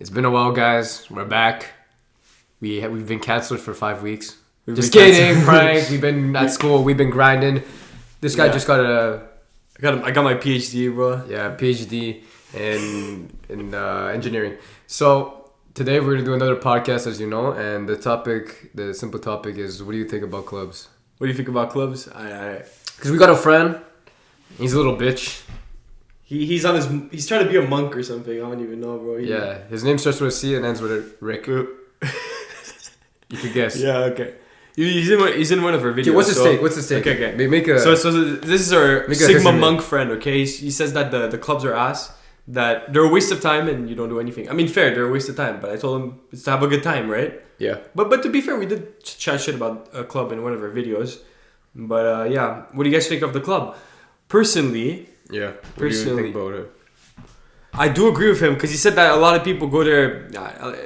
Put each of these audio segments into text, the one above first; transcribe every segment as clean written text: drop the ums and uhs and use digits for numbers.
It's been a while, guys. We're back. We've been canceled for 5 weeks. Just kidding, prank. We've been at school. We've been grinding. This guy just got I got my PhD, bro. Yeah, PhD in engineering. So today we're gonna do another podcast, as you know, and the simple topic is, what do you think about clubs? What do you think about clubs? Because we got a friend. He's a little bitch. He's trying to be a monk or something. I don't even know, bro. His name starts with a C and ends with a Rick. You could guess. Yeah, okay. He's in one of our videos. Okay, what's his take? Okay. Make a. So this is our Sigma monk friend. Okay, he says that the clubs are ass. That they're a waste of time and you don't do anything. I mean, fair, they're a waste of time. But I told him it's to have a good time, right? Yeah. But to be fair, we did chat shit about a club in one of our videos. But what do you guys think of the club? Personally. Yeah. What do you think about it? I do agree with him because he said that a lot of people go there.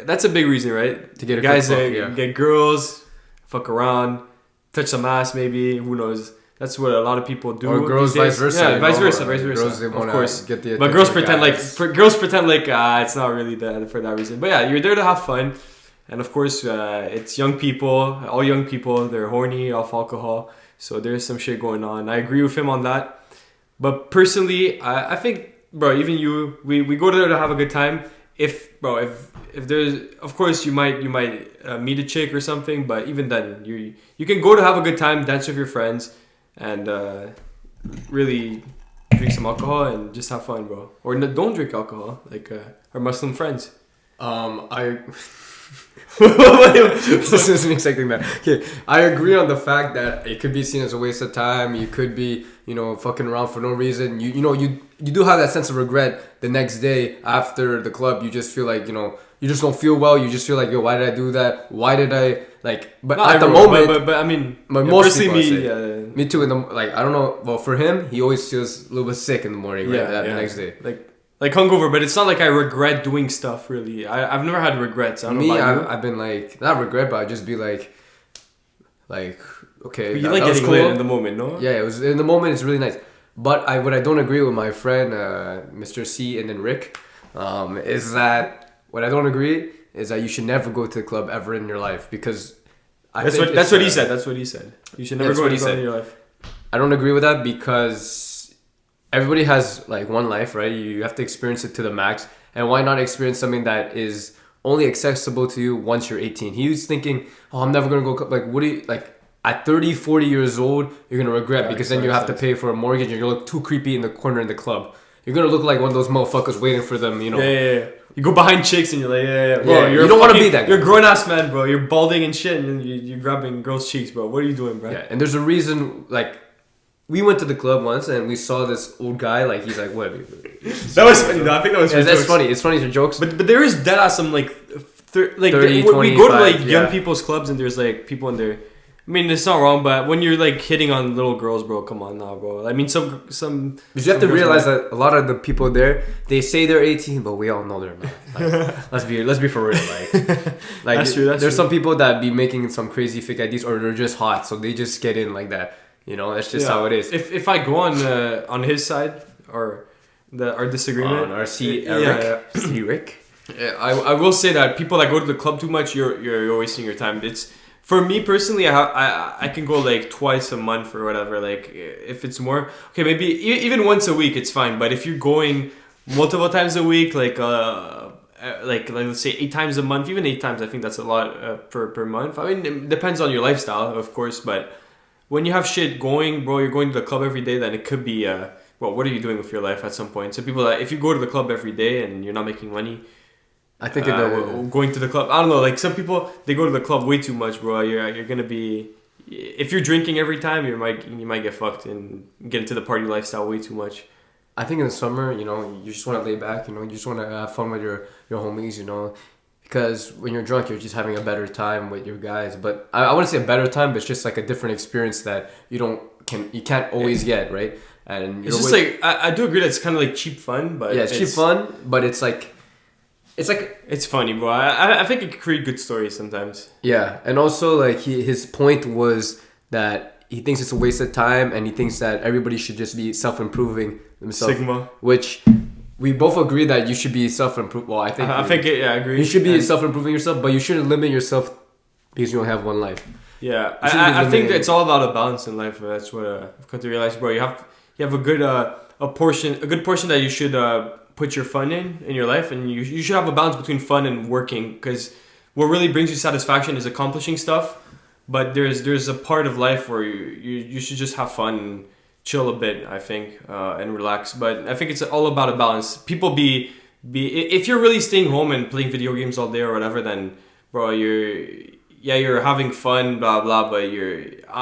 That's a big reason, right? To get a guys fuck, get girls, fuck around, touch some ass, maybe. Who knows? That's what a lot of people do. Or girls, vice versa. Yeah, vice versa. Girls, they want to get the. But girls pretend like it's not really for that reason. But yeah, you're there to have fun, and of course, it's young people. All young people, they're horny off alcohol, so there's some shit going on. I agree with him on that. But personally, I think, bro, even you, we go there to have a good time. If there's, of course, you might meet a chick or something, but even then, you can go to have a good time, dance with your friends, and really drink some alcohol and just have fun, bro. Or don't drink alcohol, like our Muslim friends. This isn't expecting that. Okay, I agree on the fact that it could be seen as a waste of time. You could be, fucking around for no reason. You do have that sense of regret the next day after the club. You just feel like, you just don't feel well. You just feel like, yo, why did I do that? Why did I But not at the everyone, moment, but I mean, most people me too. I don't know. Well, for him, he always feels a little bit sick in the morning. Right? The next day, like hungover, but it's not like I regret doing stuff, really. I've never had regrets. I don't know about you. I've been like, not regret, but I'd just be like, okay. You like getting lit in the moment, no? Yeah, it was in the moment. It's really nice. But what I don't agree with my friend, Mr. C and then Rick, is that what I don't agree is that you should never go to the club ever in your life, because that's what he said. That's what he said. You should never go to the club in your life. I don't agree with that because everybody has like one life, right? You have to experience it to the max. And why not experience something that is only accessible to you once you're 18? He was thinking, I'm never going to go. Like, what do you, like, at 30, 40 years old, you're going to regret because then you have to pay for a mortgage and you're going to look too creepy in the corner in the club. You're going to look like one of those motherfuckers waiting for them, Yeah. You go behind chicks and you're like, bro, you don't want to be that guy. You're a grown-ass man, bro. You're balding and shit and you're grabbing girls' cheeks, bro. What are you doing, bro? Yeah, and there's a reason, like, we went to the club once and we saw this old guy, like, he's like, what? That was funny. I think that was that's funny. It's funny for jokes. But there is dead ass some, like, 30, 25, we go to, like, young people's clubs and there's, like, people in there. I mean, it's not wrong, but when you're, like, hitting on little girls, bro, come on now, bro. I mean, some. But you have to realize that a lot of the people there, they say they're 18, but we all know they're not. Like, let's be for real. Like that's true. There's some people that be making some crazy fake IDs, or they're just hot, so they just get in like that. That's just how it is. If I go on his side or our disagreement, on our C Rick. Yeah, I will say that people that go to the club too much, you're wasting your time. It's. For me personally, I can go like twice a month or whatever. Like if it's more, okay, maybe even once a week, it's fine. But if you're going multiple times a week, like let's say 8 times a month, even 8 times, I think that's a lot per month. I mean, it depends on your lifestyle, of course. But when you have shit going, bro, you're going to the club every day, then it could be what are you doing with your life at some point? So people that if you go to the club every day and you're not making money. I think going to the club. I don't know. Like some people, they go to the club way too much, bro. You're gonna be, if you're drinking every time, you might get fucked and get into the party lifestyle way too much. I think in the summer, you just want to lay back. You just want to have fun with your homies. Because when you're drunk, you're just having a better time with your guys. But I wouldn't say a better time, but it's just like a different experience that you can't always get, right? And it's just like I do agree that it's kind of like cheap fun, but it's cheap fun, but it's like. It's funny, bro. I think it can create good stories sometimes. Yeah, and also like his point was that he thinks it's a waste of time, and he thinks that everybody should just be self-improving themselves. Sigma. Which we both agree that you should be self-improved. Well, I agree. You should be self-improving yourself, but you shouldn't limit yourself because you only have one life. Yeah, I think it's all about a balance in life. That's what I've come to realize, bro. You have a good portion that you should put your fun in your life, and you should have a balance between fun and working, because what really brings you satisfaction is accomplishing stuff. But there's a part of life where you should just have fun and chill a bit, I think, and relax. But I think it's all about a balance. People if you're really staying home and playing video games all day or whatever, then bro, you're having fun, blah blah. But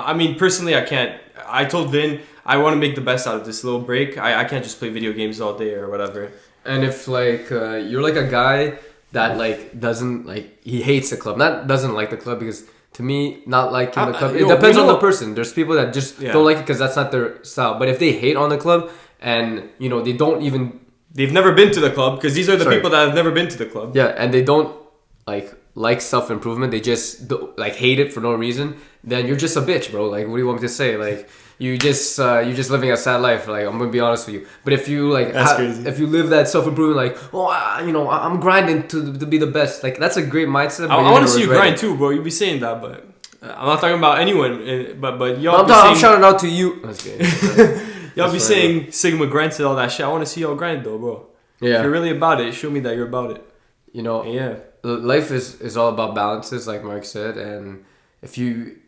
I mean, personally, I can't. I told Vin I want to make the best out of this little break. I can't just play video games all day or whatever. And if like you're like a guy that like doesn't like, he hates the club, not doesn't like the club, because to me, not liking the club, it depends on the person. There's people that just don't like it because that's not their style. But if they hate on the club and they've never been to the club, because these are the people that have never been to the club. Yeah, and they don't like self-improvement, they just like hate it for no reason, then you're just a bitch, bro. Like, what do you want me to say? Like, you're just living a sad life. Like, I'm gonna be honest with you. But if you like, if you live that self-improvement, like, I'm grinding to be the best. Like, that's a great mindset. I want to see you grind too, bro. You be saying that, but I'm not talking about anyone. But y'all, I'm shouting out to you. Y'all be saying Sigma grind and all that shit. I want to see y'all grind though, bro. Yeah. If you're really about it, show me that you're about it. Yeah. Life is all about balances, like Mark said, and if you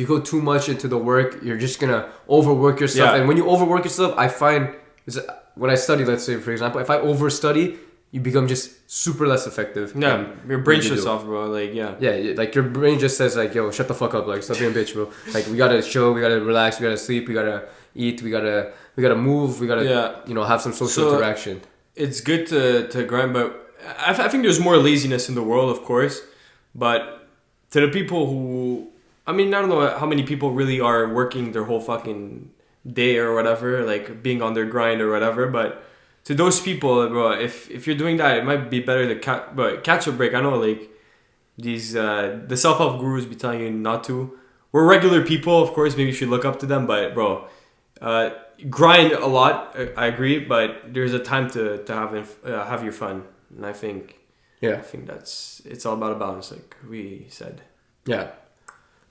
go too much into the work, you're just gonna overwork yourself. And when you overwork yourself, I find when I study, let's say for example, if I overstudy, you become just super less effective. Yeah, your brain shuts off, bro. Like like your brain just says like, yo, shut the fuck up, like stop being a bitch, bro. Like, we gotta chill, we gotta relax, we gotta sleep, we gotta eat, we gotta move, we gotta have some social interaction. It's good to grind, but I think there's more laziness in the world, of course. But to the people who, I mean, I don't know how many people really are working their whole fucking day or whatever, like being on their grind or whatever. But to those people, bro, if you're doing that, it might be better to catch a break. I know, like, these the self-help gurus be telling you not to. We're regular people, of course. Maybe you should look up to them, but bro, grind a lot. I agree, but there's a time to have your fun. And I think it's all about a balance, like we said. Yeah.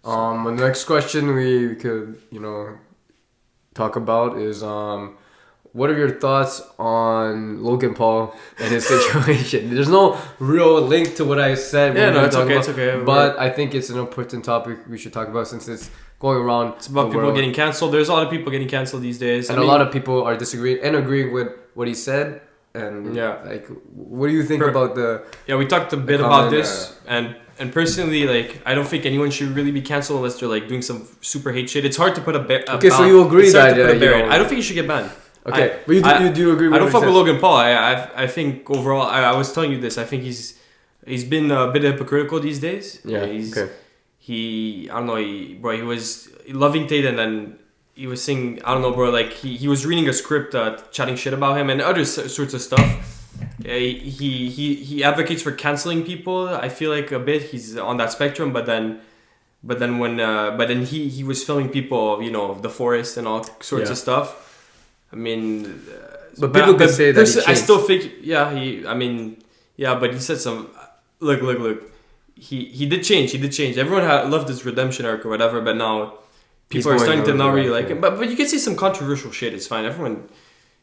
The next question we could talk about is what are your thoughts on Logan Paul and his situation? There's no real link to what I said. Yeah, no, it's okay. But I think it's an important topic we should talk about, since it's going around. It's about people getting canceled. There's a lot of people getting canceled these days. And a lot of people are disagreeing and agreeing with what he said. And like, what do you think about the? Yeah, we talked a bit about this, and personally, like, I don't think anyone should really be canceled unless they're like doing some super hate shit. It's hard to put so you agree that I don't think you should get banned. Okay, but you do agree with I don't fuck with Logan Paul. I think overall, I was telling you this, I think he's been a bit hypocritical these days. Yeah. He I don't know, he was loving Tate, and then he was saying, I don't know, bro, like he was reading a script chatting shit about him and other sorts of stuff. He advocates for canceling people. I feel like a bit he's on that spectrum, but then he was filming people, the forest and all sorts of stuff. I mean, but people could say that I still think, but he said some. Look. He did change. Everyone loved his redemption arc or whatever, but now people are starting to not really like him. But you can say some controversial shit. It's fine. Everyone,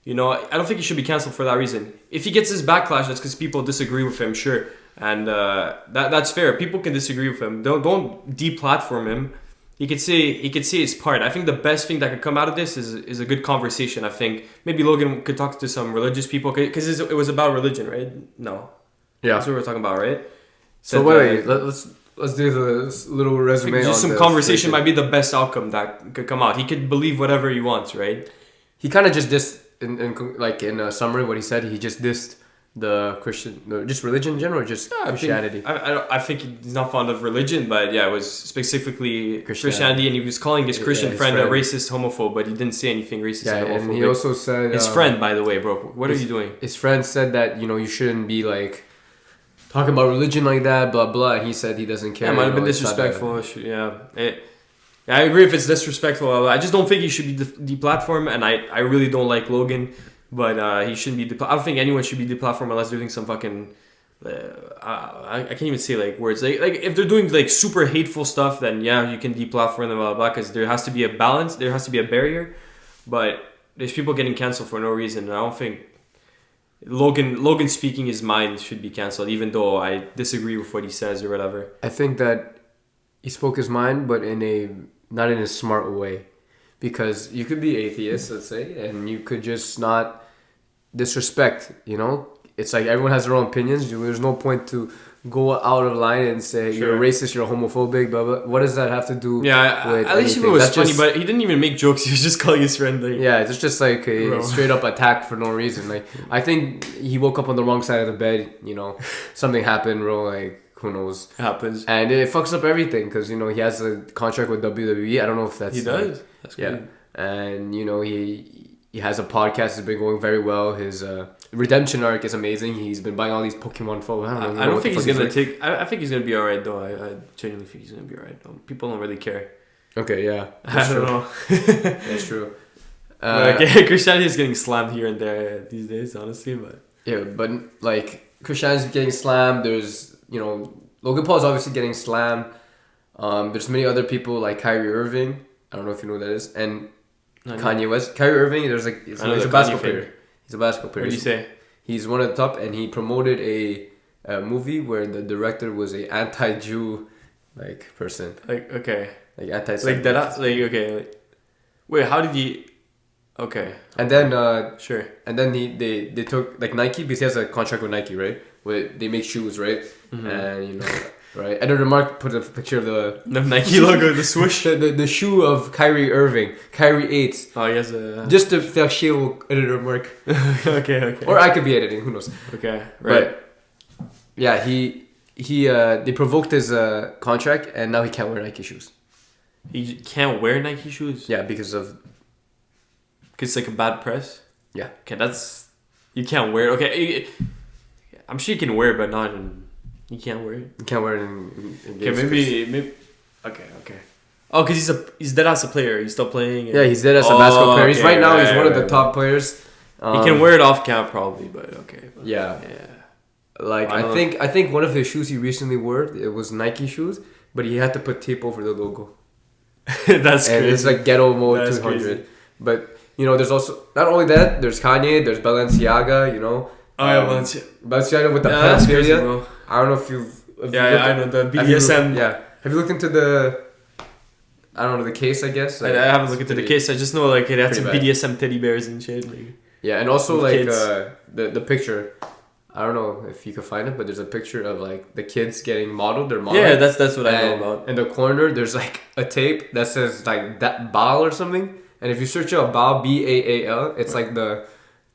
I don't think he should be canceled for that reason. If he gets his backlash, that's because people disagree with him, sure, and that's fair. People can disagree with him. Don't deplatform him. He could say his part. I think the best thing that could come out of this is a good conversation. I think maybe Logan could talk to some religious people, because it was about religion, right? No. Yeah. That's what we're talking about, right? So wait, let's do the little resume. Just some conversation might be the best outcome that could come out. He could believe whatever he wants, right? He kind of just dissed in a summary what he said. He just dissed the just religion in general, or just Christianity. I think he's not fond of religion, but it was specifically Christianity, and he was calling his Christian friend a racist homophobe, but he didn't say anything racist. Yeah, and he also said his friend, by the way, bro. What are you doing? His friend said that you shouldn't be like talking about religion like that, blah blah. And he said he doesn't care. Yeah, it might have been disrespectful. I agree if it's disrespectful. I just don't think he should be deplatformed, and I really don't like Logan. But he shouldn't be. I don't think anyone should be deplatformed unless they're doing some fucking. I can't even say like words. Like if they're doing like super hateful stuff, then yeah, you can deplatform them, blah blah. Because there has to be a balance. There has to be a barrier. But there's people getting canceled for no reason. And I don't think Logan speaking his mind should be canceled, even though I disagree with what he says or whatever. I think that he spoke his mind, but not in a smart way, because you could be atheist, let's say, and you could just not disrespect. It's like everyone has their own opinions. There's no point to go out of line and say you're a racist, you're homophobic, blah blah. What does that have to do? Yeah, with at least if it was funny, but he didn't even make jokes. He was just calling his friend. Yeah, it's just like a straight up attack for no reason. Like I think he woke up on the wrong side of the bed. Something happened, bro. Like who knows? Happens, and it fucks up everything because he has a contract with WWE. I don't know if that's he does. That's good. And he has a podcast that's been going very well. His redemption arc is amazing. He's been buying all these Pokemon photos. I don't think he's gonna take. I think he's gonna be alright though. I genuinely think he's gonna be alright though. People don't really care. Okay, yeah, I don't know. That's true. Christianity is getting slammed here and there these days, honestly. But yeah, but like Christianity's getting slammed. There's Logan Paul is obviously getting slammed. There's many other people like Kyrie Irving. I don't know if you know who that is, and Kanye West. Kyrie Irving. He's a basketball player. He's a basketball player. What do you say? He's one of the top, and he promoted a movie where the director was a anti-Jew person. Okay. Anti. That. Wait, how did he? Okay. And then sure. And then they took Nike, because he has a contract with Nike, right? Where they make shoes, right? Mm-hmm. And right. And then Mark put a picture of the Nike logo, the swoosh, the shoe of Kyrie Irving, Kyrie 8. Oh, he has a just to faire chier au editor Mark. Okay. Or I could be editing. Who knows? Okay. Right. But yeah, they provoked his contract, and now he can't wear Nike shoes. He can't wear Nike shoes. Yeah, because it's like a bad press. Yeah. Okay, you can't wear it. Okay, I'm sure you can wear it, but not in. You can't wear it. You can't wear it in okay, maybe. Okay. Oh, because he's dead as a player. He's still playing. Yeah, he's dead as a basketball player. He's he's one of the top players. He can wear it off camp probably, but okay. Yeah. I think one of the shoes he recently wore, it was Nike shoes, but he had to put tape over the logo. That's and crazy. It's like ghetto mode 200. Crazy. But there's also not only that. There's Kanye. There's Balenciaga. Balenciaga with the pedophilia. I don't know if you've. I know the BDSM. Have you looked into the? I don't know the case. I guess I haven't looked into the case. I just know it had some BDSM teddy bears and shit. Yeah, and also the picture. I don't know if you can find it, but there's a picture of the kids getting modeled. They're modeled. Yeah, that's what I know about. In the corner, there's a tape that says that Baal or something. And if you search out Baal, Baal, it's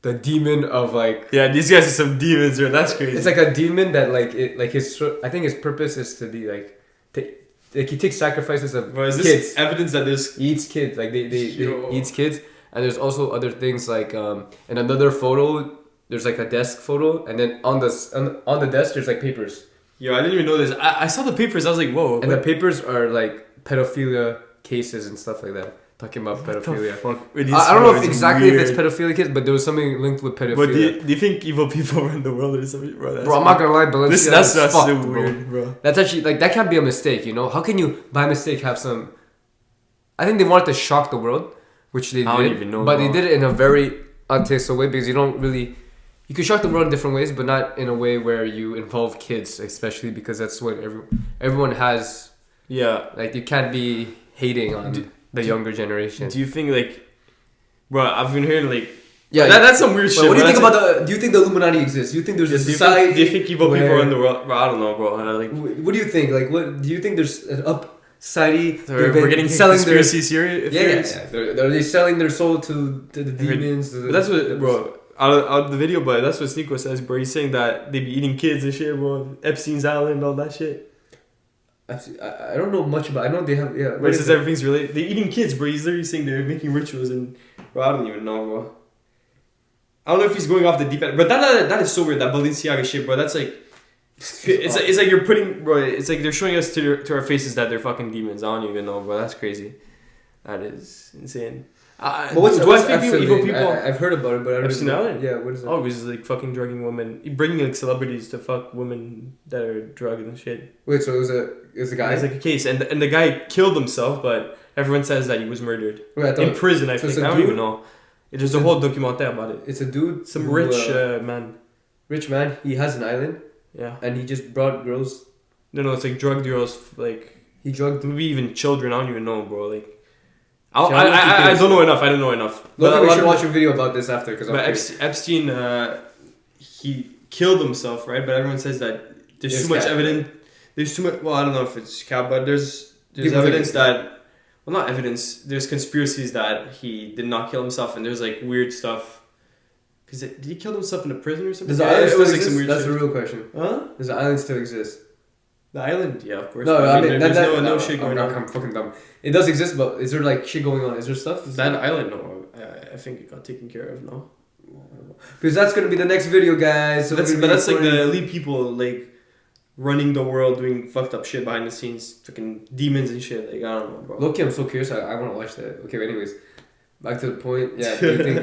the demon of these guys are some demons, bro. That's crazy. It's like a demon that I think his purpose is to be he takes sacrifices of kids. Evidence that he eats kids. They eats kids. And there's also other things in another photo. There's a desk photo, and then on the desk there's papers. Yo, I didn't even know this. I saw the papers. I was like, whoa. And the papers are pedophilia cases and stuff like that. Talking about pedophilia. I don't know if it's pedophilia kids, but there was something linked with pedophilia. But do you think evil people run the world or something, bro? Bro, I'm not gonna lie, Balenciaga that's fucked, so weird, bro. That's actually that can't be a mistake, How can you by mistake have some? I think they wanted to shock the world, which they did. I don't even know. But they did it in a very untasteful way because you don't really. You can shock the world in different ways, but not in a way where you involve kids, especially because that's what everyone has. Yeah. You can't be hating on the younger generation. Do you think bro? I've been hearing yeah, that's some weird shit. What do you think about do you think the Illuminati exists? Do you think there's a society? Do you think evil people run the world? Bro, I don't know, bro. What do you think? What do you think? There's an society. We're getting selling conspiracy theories. Yeah. Are they selling their soul to the demons? But that's what, bro. Out of the video, but that's what Sneeko says, bro. He's saying that they be eating kids and shit, bro. Epstein's Island, all that shit. I don't know much about. I know they have. Yeah. Where it says everything's related. They're eating kids, bro. He's literally saying they're making rituals and, bro. I don't even know, bro. I don't know if he's going off the deep end, but that is so weird. That Balenciaga shit, bro. That's it's like you're putting, bro. It's like they're showing us to our faces that they're fucking demons. I don't even know, bro. That's crazy. That is insane. But what's do I what's think evil people? I've heard about it, but I don't Epstein know. Island? Yeah, what is it? Oh, it was like fucking drugging women, bringing like celebrities to fuck women that are drugged and shit. Wait, so it was a guy? It's like a case, and the guy killed himself, but everyone says that he was murdered Wait, in prison. I so think it's a I don't dude? even know. There's a whole documentaire about it. It's a dude, Some who, rich man. rich man. He has an island, Yeah. and he just brought girls. No, it's like drug dealers, like He drugged. maybe even children. I don't even know, bro. Like, Shall I look I into don't know enough. I don't know enough. Look, we a lot should of- watch a video about this after, because But Epstein, he killed himself, right? But everyone says that there's It's too much cap. evidence. There's too much. Well, I don't know if it's cap, but there's People think evidence it's that. Well, not evidence. There's conspiracies that he did not kill himself, and there's like weird stuff. Cause did he kill himself in a prison or something? Does the Yeah, island it still was like exist? some weird That's shit. the real question. Huh? Does the island still exist? The island, yeah, of course. No, but I mean there's that, no shit going on. I'm fucking dumb. It does exist, but is there like shit going on? Is there stuff? That island, no, I think it got taken care of. No, Because that's gonna be the next video, guys. So that's we're but gonna be that's like the recording- elite people like running the world, doing fucked up shit behind the scenes, fucking demons and shit. Like I don't know, bro. Loki, I'm so curious. I want to watch that. Okay, but anyways, back to the point. Yeah, do you think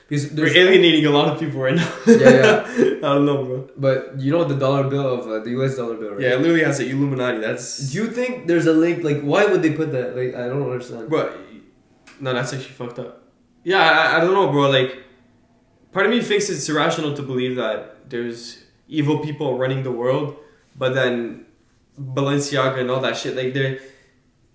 because We're there's alienating a lot of people right now. yeah. I don't know, bro. But you know the dollar bill of the U.S. dollar bill, right? Yeah, it literally has the Illuminati. That's Do you think there's a link? Like, why would they put that? Like, I don't understand. bro. No, that's actually fucked up. Yeah, I don't know, bro. Like, part of me thinks it's irrational to believe that there's evil people running the world, but then Balenciaga and all that shit, like they're.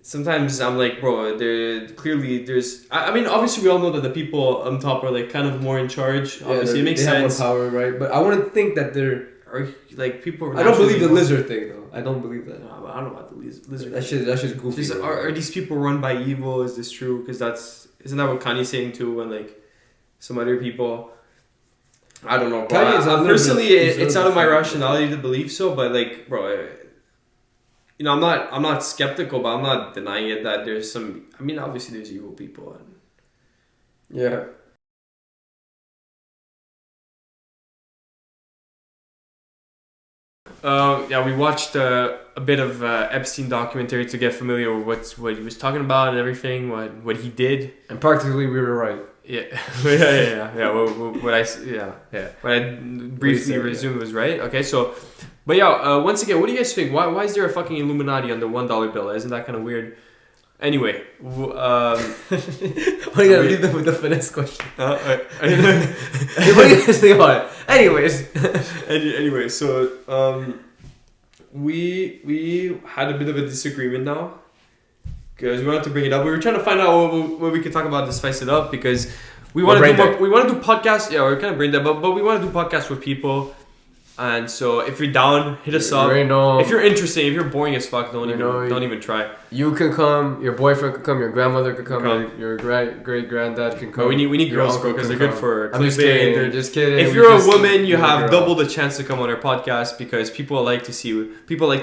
Sometimes I'm like, bro, there's. I mean, obviously we all know that the people on top are like kind of more in charge. Yeah, Obviously, it makes they sense. have more power, right? But I wouldn't think that they're. Or like people. Are I don't believe the naturally- lizard thing though. I don't believe that. No, I don't know about the lizard. That's just goofy. Just, bro. are these people run by evil? Is this true? Because isn't that what Kanye's saying too? When like some other people, I don't know. Bro. Kanye's a little Personally, bit- he's it's a out of my little bit- rationality to believe so. But like, bro, you know, I'm not skeptical, but I'm not denying it that there's some. I mean, obviously there's evil people. And, Yeah. yeah, we watched a bit of Epstein documentary to get familiar with what he was talking about and everything, what he did. And practically we were right. Yeah, yeah. What I briefly said, resumed was right. Okay, so, but yeah, once again, what do you guys think? Why is there a fucking Illuminati on the $1 bill? Isn't that kind of weird? Anyway, Why you gotta leave them with the finesse question? uh, What do you guys think about it? Anyways. anyway, so we had a bit of a disagreement now because we wanted to bring it up. We were trying to find out what we could talk about to spice it up because we want to do more, we want to do podcasts. Yeah, we're kind of brain dead, but we want to do podcasts with people. And so if you're down, hit us up. If you're interested, if you're boring as fuck, don't even try. You can come, your boyfriend can come, your grandmother can come, your great granddad can come. But we need your girls, uncle bro, because can they're good come. for I'm just clickbait. kidding. Just kidding. If We you're just- a woman, you we have girl. double the chance to come on our podcast because people like to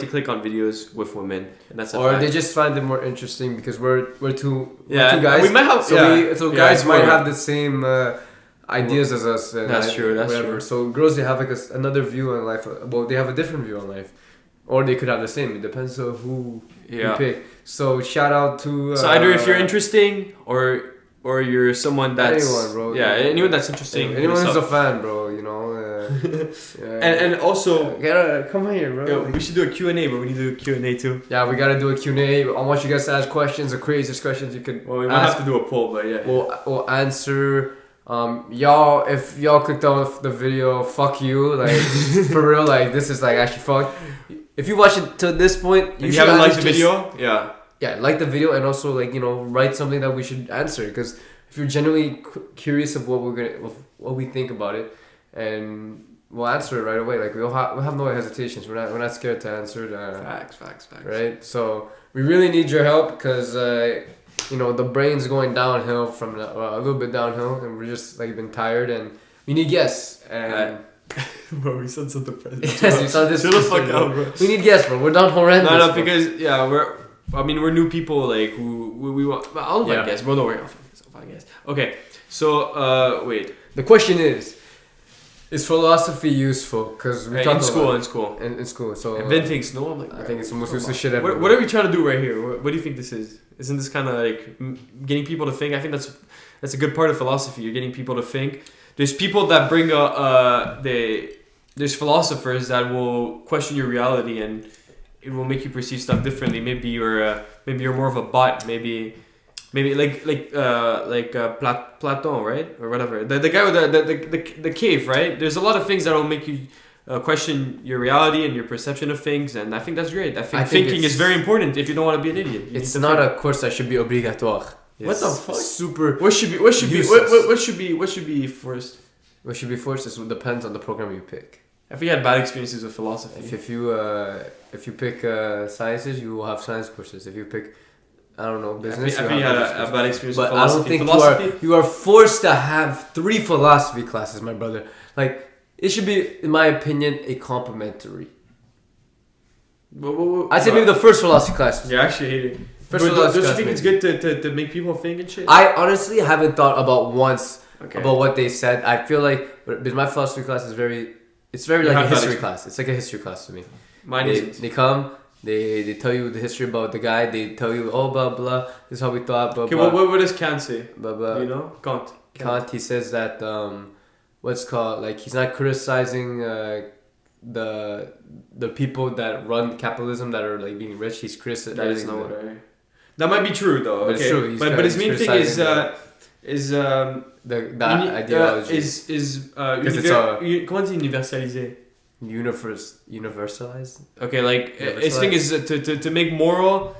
click on videos with women, and that's a Or fact. they just find it more interesting because we're two two Yeah, guys. we might have- so yeah. so Yeah, guys it's might more- have the same ideas as us. And That's true, that's whatever. true. So girls, they have like another view on life. Well, they have a different view on life, or they could have the same. It depends on who you pick. So shout out to. So either if you're interesting or you're someone that's anyone, bro. Yeah, anyone that's interesting. Anyone hit us who's a up. fan, bro. You know. and also. Come here, bro. Yo, we should do a Q&A, but we need to do a Q&A too. Yeah, we gotta do a Q&A. I want you guys to ask questions, the craziest questions you could Well, we might ask. have to do a poll, but yeah. We'll answer. Y'all, if y'all clicked on the video, fuck you. Like, for real, like, this is like actually fucked. If you watch it to this point, If you should haven't liked at the least video, yeah. yeah, like the video and also like write something that we should answer because if you're genuinely curious of what what we think about it, and we'll answer it right away. Like we'll have no hesitations. We're not scared to answer. Facts. Right. So we really need your help because the brain's going downhill from a little bit downhill, and we're just like been tired and we need guests and. Bro, we sound so depressed. Yes, you sound this. Shut the fuck up, bro. We need guests, bro. We're down horrendous. No, because we're new people. Like we want. I'll like guests, bro. Don't worry, I'll fuck this up, I guess. Okay, so wait. The question is, Is philosophy useful? Because we talk in school. In school. So And Vin thinks no. I'm like, I think it's the most useless shit ever. What are we trying to do right here? What do you think this is? Isn't this kind of like getting people to think? I think that's a good part of philosophy. You're getting people to think. There's people that bring there's philosophers that will question your reality and it will make you perceive stuff differently. Maybe you're more of a bot. Maybe Platon, right, or whatever. The guy with the cave, right? There's a lot of things that will make you question your reality and your perception of things, and I think that's great. I think thinking is very important if you don't want to be an idiot. It's not a course that should be obligatoire. What the fuck? Super. What should be forced? What should be forced? It depends on the program you pick. If you had bad experiences with philosophy, if you pick sciences, you will have science courses. If you pick, I don't know, business. I think you had a bad experience with but philosophy. I don't think you are forced to have 3 philosophy classes, my brother. Like, it should be, in my opinion, a complementary. I'd say maybe the first philosophy class. You're actually hating. Don't you think it's good to make people think and shit? I honestly haven't thought about about what they said. I feel like, because my philosophy class is very like a history class. It's like a history class to me. Mine isn't. They come, they tell you the history about the guy. They tell you, blah blah. This is how we thought. Blah, okay, blah. what does Kant say? Blah, blah. Do you know Kant? He says that what's called, like, he's not criticizing the people that run capitalism that are like being rich. He's criticizing. That is not what I. That might be true though. But okay, it's true. But his main thing is the ideology comment c'est universaliser? Universalized. Okay, like his thing is to make moral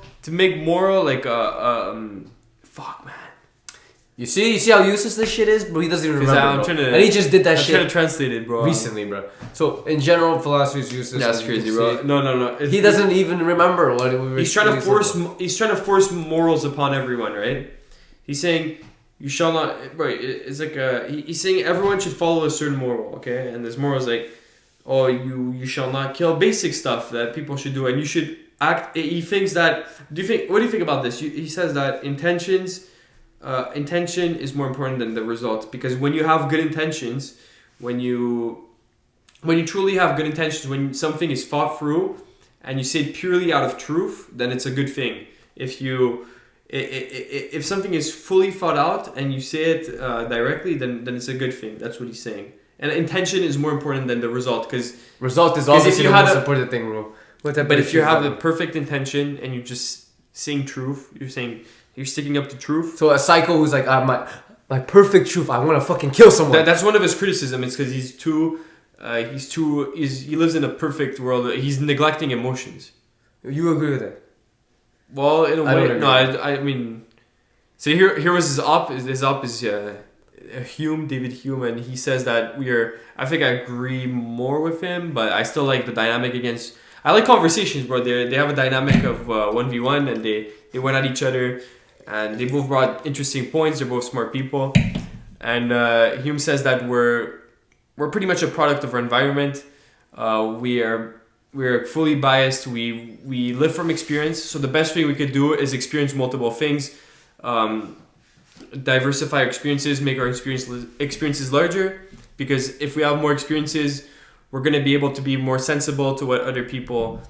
like fuck, man. You see how useless this shit is, but he doesn't even remember. And he just did that shit. I'm trying to translate it, bro. Recently, bro. So in general, philosophy is useless. That's crazy, bro. No. He doesn't even remember what we were. He's trying to force morals upon everyone, right? He's saying you shall not. Right? It's like he's saying everyone should follow a certain moral, okay? And this moral is like, oh, you shall not kill. Basic stuff that people should do, and you should act. He thinks that. What do you think about this? He says that intention is more important than the result, because when you have good intentions, when you truly have good intentions, when something is thought through and you say it purely out of truth, then it's a good thing. If something is fully thought out and you say it directly, then it's a good thing. That's what he's saying. And intention is more important than the result, because result is obviously the most important thing, bro. But if you have the perfect intention and you're just saying truth, you're sticking up to truth. So a psycho who's like, my perfect truth, I want to fucking kill someone. That's one of his criticism. It's because he lives in a perfect world. He's neglecting emotions. You agree with that? Well, in a way, no. I mean, so here was his op. His op is David Hume, and he says that I think I agree more with him, but I still like the dynamic against. I like conversations, bro. They have a dynamic of 1v1, and they went at each other. And they both brought interesting points. They're both smart people. And Hume says that we're pretty much a product of our environment. We are fully biased. We live from experience. So the best thing we could do is experience multiple things, diversify our experiences, make our experiences larger. Because if we have more experiences, we're going to be able to be more sensible to what other people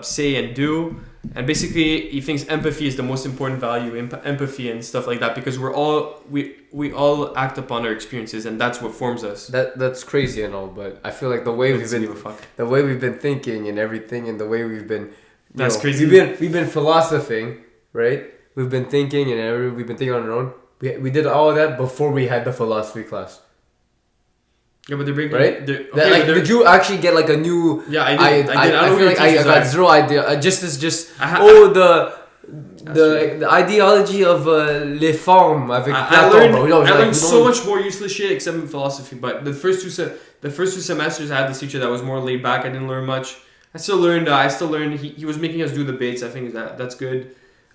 say and do. And basically, he thinks empathy is the most important value, empathy and stuff like that, because we all act upon our experiences, and that's what forms us. That's crazy and all, but I feel like the way we've been thinking and everything, and the way we've been, crazy. We've been philosophing, right? We've been thinking and we've been thinking on our own. We did all of that before we had the philosophy class. Yeah, but they're bringing right. Did you actually get like a new? Yeah, I did. I feel like I got zero idea. The ideology of les formes avec Platon. I learned so much more useless shit except in philosophy. But the first two semesters, I had this teacher that was more laid back. I didn't learn much. I still learned. He was making us do debates. I think that's good.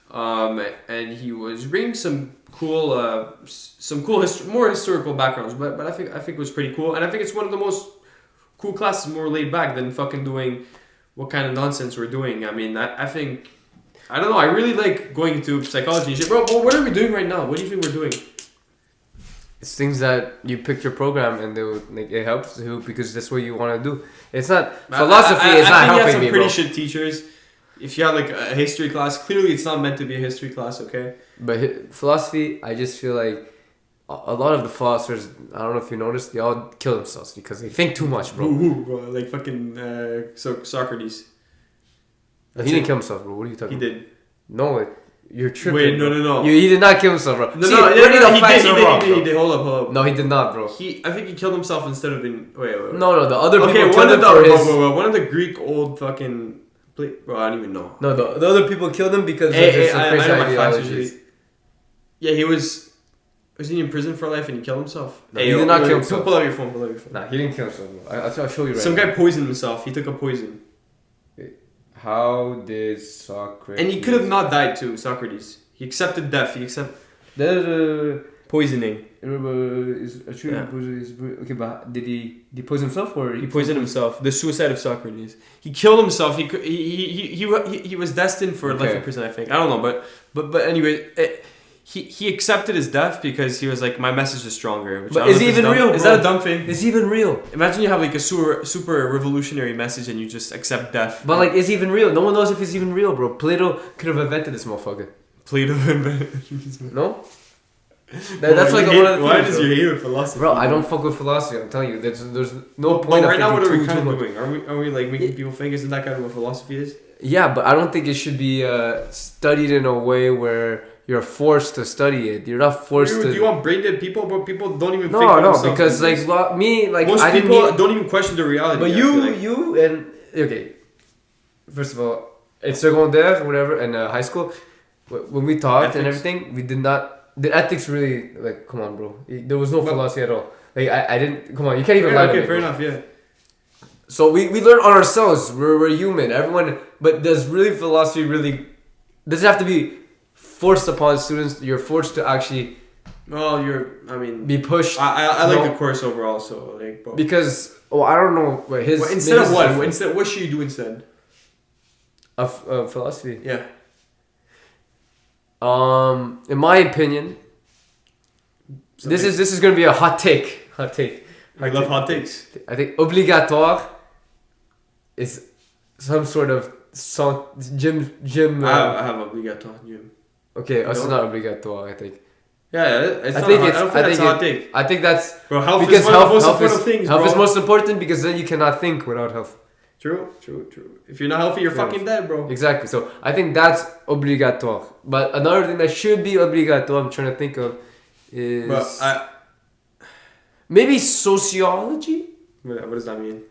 And he was bringing some cool more historical backgrounds, but I think it was pretty cool, and I think it's one of the most cool classes, more laid back than fucking doing what kind of nonsense we're doing. I mean, I think, I don't know, I really like going into psychology and shit. Bro, what are we doing right now? What do you think we're doing? it's things that you pick your program and they will, like, it helps you because that's what you want to do. It's not philosophy. It's not helping me, I think you have some pretty bro. shit teachers. If you have like a history class, clearly it's not meant to be a history class, okay? But philosophy, I just feel like a lot of the philosophers, I don't know if you noticed, they all kill themselves because they think too much, bro. Bro, like fucking Socrates. He didn't kill himself, bro. What are you talking He about? did. No, you're tripping. Wait, bro. no. He did not kill himself, bro. No, See, no, he did. Hold up. No, he did not, bro. I think he killed himself instead of being. Wait. No, the other people Okay, killed him for his... one of the Greek old fucking. Bro, I don't even know. No, the other people killed him because of his crazy know my facts ideologies. usually. Yeah, he was. Was he in prison for life and he killed himself? No, he did not kill himself. Pull out your phone. Nah, he didn't kill himself, bro. I'll show you right Some now. guy poisoned himself. He took a poison. How did Socrates... And he could have not died too, Socrates. He accepted death. He accepted poisoning. Okay, but did he poison himself or... He poisoned himself. The suicide of Socrates. He killed himself. He was destined for life in prison, I think. I don't know, but anyway, he accepted his death because he was like, my message is stronger. But is he even real, bro? Is that a dumb thing? Is he even real? Imagine you have like a super revolutionary message and you just accept death. But like, is he even real? No one knows if he's even real, bro. Plato could have invented this motherfucker. Plato invented. No? That's like one of the Why things, does bro. you hate with philosophy? Bro, I don't fuck with philosophy. I'm telling you, there's no point. Right now, what are we kind of doing? Are we like making people think? Isn't that kind of what philosophy is? Yeah, but I don't think it should be studied in a way where you're forced to study it. You're not forced to. Do you want brain dead people? But people don't even. think No, because like me, like most I people don't even question the reality. But you and okay. First of all, in secondaire, whatever, and high school, when we talked and everything, we did not. The ethics really, like, come on, bro. There was no philosophy at all. Like, I didn't. Come on, you can't even lie to me. Okay, fair enough. Yeah. So we learn on ourselves. We're human. Everyone. But does really philosophy really? Does it have to be forced upon students? You're forced to actually. Well, be pushed. I like the course overall. So like. But because I don't know. But instead of what? What should you do instead? Of philosophy. Yeah. In my opinion, this is gonna be a hot take. I love hot takes. I think obligatoire is some sort of gym. I have obligatoire gym. Okay, it's not obligatoire. I think. Yeah, I think that's a hot take. I think that's bro. Health because is one of the most important things. Health is most important because then you cannot think without health. True. If you're not healthy, you're fucking dead, bro. Exactly. So I think that's obligatoire. But another thing that should be obligatoire, I'm trying to think of, is maybe sociology. What does that mean?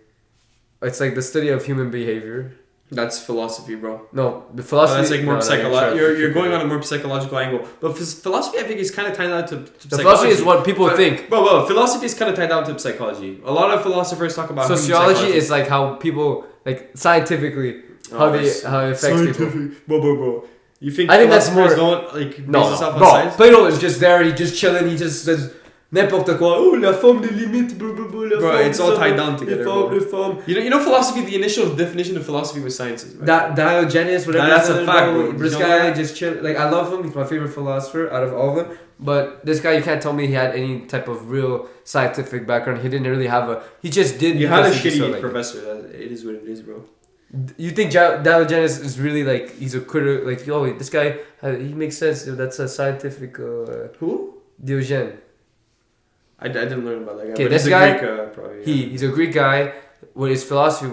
It's like the study of human behavior. That's philosophy, bro. No, the philosophy. That's like more psychological. You're going on a more psychological angle. But philosophy, I think, is kind of tied down to the philosophy is what people think. Well, philosophy is kind of tied down to psychology. A lot of philosophers talk about sociology is like how people like scientifically how it affects people. Bro. You think I think that's more don't like base no, on bro. science? Plato is just there. He just chilling. He just says n'importe quoi. Oh, la forme des limites. Bro, it's all tied down together. Bro. You know, philosophy. The initial definition of philosophy was sciences. Right? Diogenes, whatever. That's a fact, bro. This guy just chill. Like I love him. He's my favorite philosopher out of all of them. But this guy, you can't tell me he had any type of real scientific background. He didn't really have a. He just did. You had a shitty professor. It is what it is, bro. You think Diogenes is really like he's a critic? Like this guy, he makes sense. That's a scientific. Who? Diogenes. I didn't learn about that guy. Okay, this guy. Greek, probably, He's a Greek guy. What his philosophy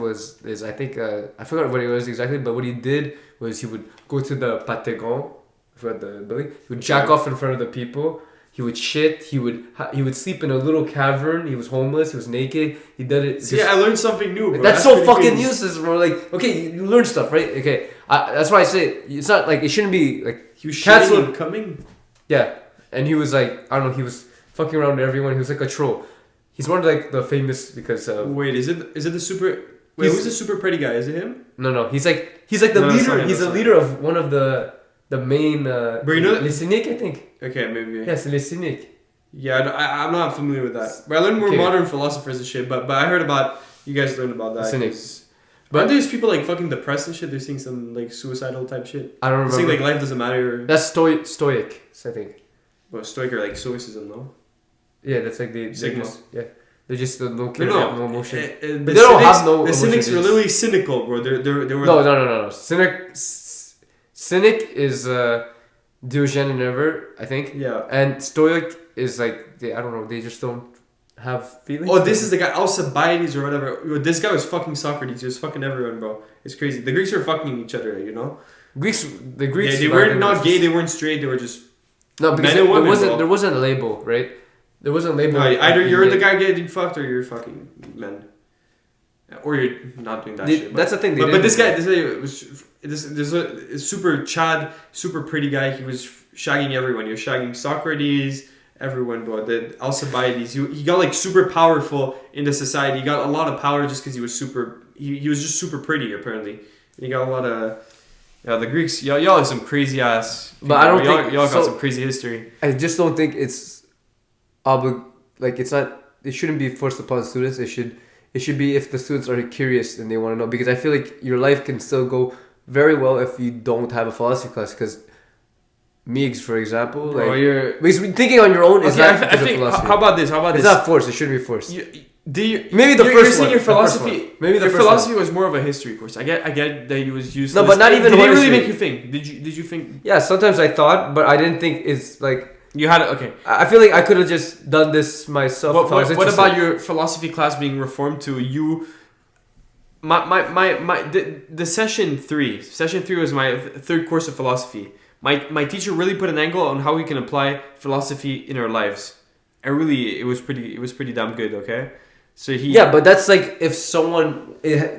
is I think I forgot what it was exactly, but what he did was he would go to the Patagon, for the building. He would jack off in front of the people. He would shit. He would sleep in a little cavern. He was homeless. He was naked. He did it. See, I learned something new, bro. That's so fucking useless, bro. Like, okay, you learn stuff, right? Okay, that's why I say it's not like it shouldn't be like he was canceled coming. Yeah, and he was like I don't know. He was fucking around with everyone. He was like a troll. He's one of like the famous because. Wait, is it the super? Wait, who's the super pretty guy? Is it him? No. He's like the leader. He's the leader of one of the main. But you know, Les Cyniques, I think. Okay, maybe. Yes, Les Cyniques. Yeah, I'm not familiar with that. But I learned more modern philosophers and shit. But I heard about you guys learned about that. Cynics. But aren't these people like fucking depressed and shit? They're seeing some like suicidal type shit. I don't remember. They're saying like life doesn't matter. That's stoic, I think. Well, stoic or like stoicism, no? Yeah, that's like they Sigma. just, yeah. They just don't care. No, They no. have no emotion. The But they don't cynics, have no the emotion. cynics were literally cynical, bro. They were. No. Cynic is Diogenes and Never, I think. Yeah. And Stoic is like I don't know. They just don't have feelings. Oh, this is the guy Alcibiades or whatever. Yo, this guy was fucking Socrates. He was fucking everyone, bro. It's crazy. The Greeks were fucking each other, you know. The Greeks. Yeah, they weren't not gay. They weren't straight. They were just no, because men and women, bro. there wasn't a label, right? There wasn't a label. No, either you're the guy getting fucked or you're fucking men, or you're not doing that shit. That's the thing. But this guy was a super Chad, super pretty guy. He was shagging everyone. He was shagging Socrates, everyone, bro. The Alcibiades. He got like super powerful in the society. He got a lot of power just because he was super. He was just super pretty apparently. And he got a lot of. Yeah, the Greeks. Y'all are some crazy ass. People. But I don't think y'all got some crazy history. I just don't think it's it's not. It shouldn't be forced upon students. It should be if the students are curious and they want to know, because I feel like your life can still go very well if you don't have a philosophy class. Because Meigs, for example, Bro, like because thinking on your own is not I think. philosophy. How about this? It's not forced. It shouldn't be forced. Maybe the first one. Your philosophy. Maybe your philosophy was more of a history course. I get that it was useless. No, but not even. Did it really make you think? Did you think? Yeah, sometimes I thought, but I didn't think it's like. You had okay. I feel like I could have just done this myself. What about your philosophy class being reformed to you? The session 3. Session 3 was my third course of philosophy. My teacher really put an angle on how we can apply philosophy in our lives. And really, it was pretty damn good. Okay, so yeah, but that's like if someone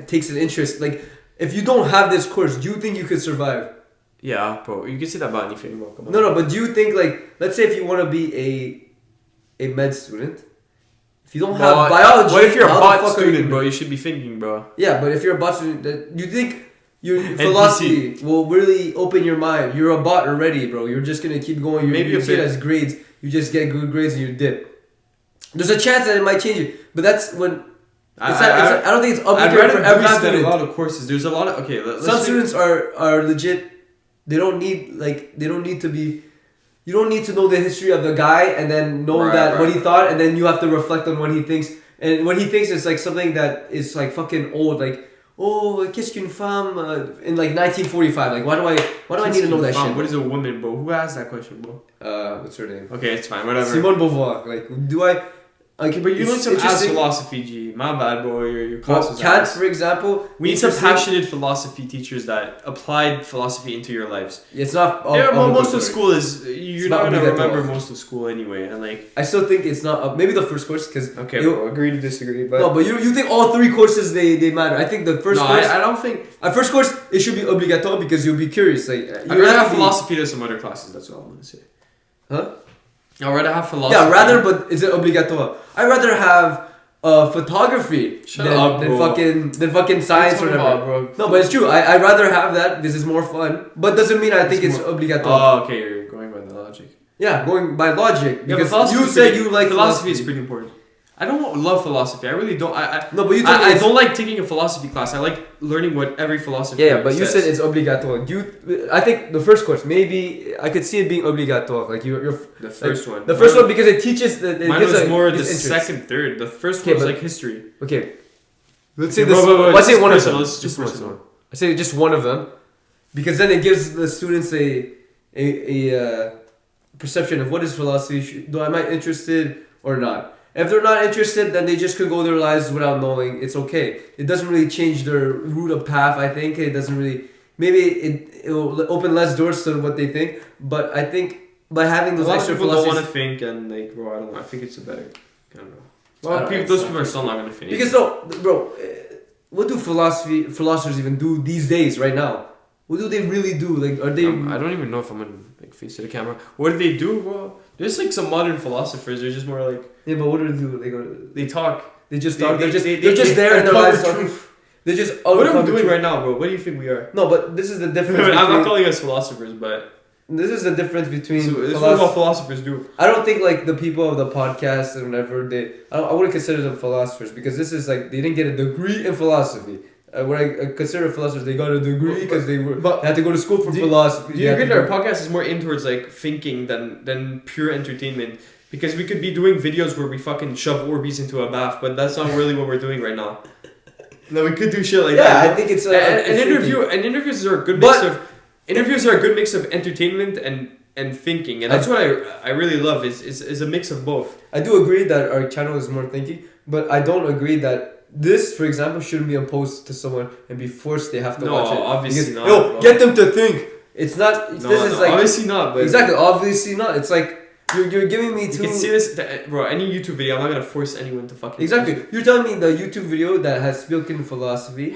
takes an interest. Like if you don't have this course, do you think you could survive? Yeah, bro. You can say that about anything, bro. Come on. No, but do you think like let's say if you want to be a med student, if you don't have biology, what if you're a bot student, bro? You should be thinking, bro. Yeah, but if you're a bot student, you think your philosophy will really open your mind. You're a bot already, bro. You're just gonna keep going. Maybe you see it as grades. You just get good grades and you dip. There's a chance that it might change you, but that's when. I don't think it's obligated for every student. A lot of courses. There's a lot of some students are legit. They don't need to be. You don't need to know the history of the guy and then know what he thought, and then you have to reflect on what he thinks. And what he thinks is like something that is like fucking old, like qu'est-ce qu'une femme in like 1945. Like why do I need to know that shit? What is a woman, bro? Who asked that question, bro? What's her name? Okay, it's fine. Whatever. Simone Beauvoir. Like do I? Okay, but you need some ass philosophy, G. My bad, bro. Your class was Kant, for example. We need some passionate philosophy teachers that applied philosophy into your lives. It's not. Most of school is. You're not gonna remember most of school anyway, and like. I still think it's not. Maybe the first course, because. Okay, bro. Agree to disagree, but. No, but you think all 3 courses they matter. I think the first course. I don't think. First course it should be obligatoire because you'll be curious. Like I'd rather have philosophy than some other classes. That's all I'm gonna say. Huh? I'd rather have philosophy. Yeah, rather, but is it obligatoire? I'd rather have photography than fucking science or whatever. Bro. No, but it's true. I'd rather have that. This is more fun. But doesn't mean I think it's obligatoire. Oh, okay. You're going by the logic. Yeah, going by logic. Because you said you like philosophy is pretty important. I don't love philosophy. I really don't. No, but you told me I don't like taking a philosophy class. I like learning what every philosopher Yeah, but says. you said it's obligatoire. I think the first course, maybe I could see it being obligatoire. Like you're the first one. The first one because it teaches the. Mine was more the second, third. The first one was like history. Okay. Let's say this. Let's say one of them. Just one. I say just one of them, because then it gives the students a perception of what is philosophy. Am I interested or not? If they're not interested, then they just could go their lives without knowing. It's okay. It doesn't really change their route of path. I think it doesn't really. Maybe it will open less doors to what they think. But I think by having those extra philosophies, don't want to think and like, bro, I don't know. I think it's a better. I don't know. Well, those people are still not gonna think. Because what do philosophers even do these days right now? What do they really do? Like, are they? I don't even know if I'm gonna like face to the camera. What do they do, bro? There's like some modern philosophers. They're just more like. Yeah, but what do they do? They talk. They just talk. They're just there in their lives talking. They're just. What are we doing right now, bro? What do you think we are? No, but this is the difference. I'm not calling us philosophers, but. This is the difference between. So this is what philosophers do. I don't think like the people of the podcast and whatever I wouldn't consider them philosophers because this is like they didn't get a degree in philosophy. When I consider philosophers, they got a degree because they had to go to school for philosophy. Do you agree that our podcast is more in towards like thinking than pure entertainment? Because we could be doing videos where we fucking shove Orbeez into a bath, but that's not really what we're doing right now. No, we could do shit like that. Yeah, I think it's interviews are a good mix of interviews are a good mix of entertainment and thinking, and that's what I really love is a mix of both. I do agree that our channel is more thinking, but I don't agree that this, for example, shouldn't be imposed to someone and be forced they have to watch it. No, obviously because, not. Yo, get them to think. It's not. This is like obviously not. But exactly, obviously not. It's like you're giving me two. You can see this, bro. Any YouTube video, I'm not gonna force anyone to fucking. Exactly. You're telling me the YouTube video that has spoken philosophy,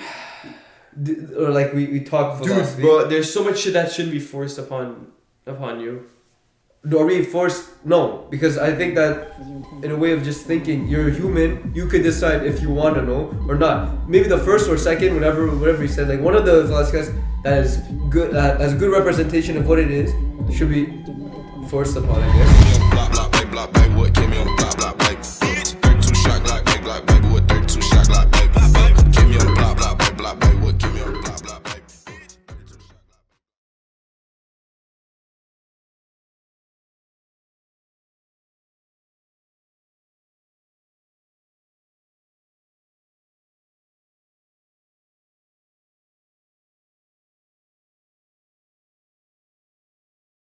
or like we talk philosophy. Dude, bro, there's so much shit that shouldn't be forced upon you. Are we forced? No, because I think that in a way of just thinking, you're a human. You could decide if you want to know or not. Maybe the first or second, whatever you said. Like one of the philosophers that is good, that has a good representation of what it is, should be forced upon, I guess.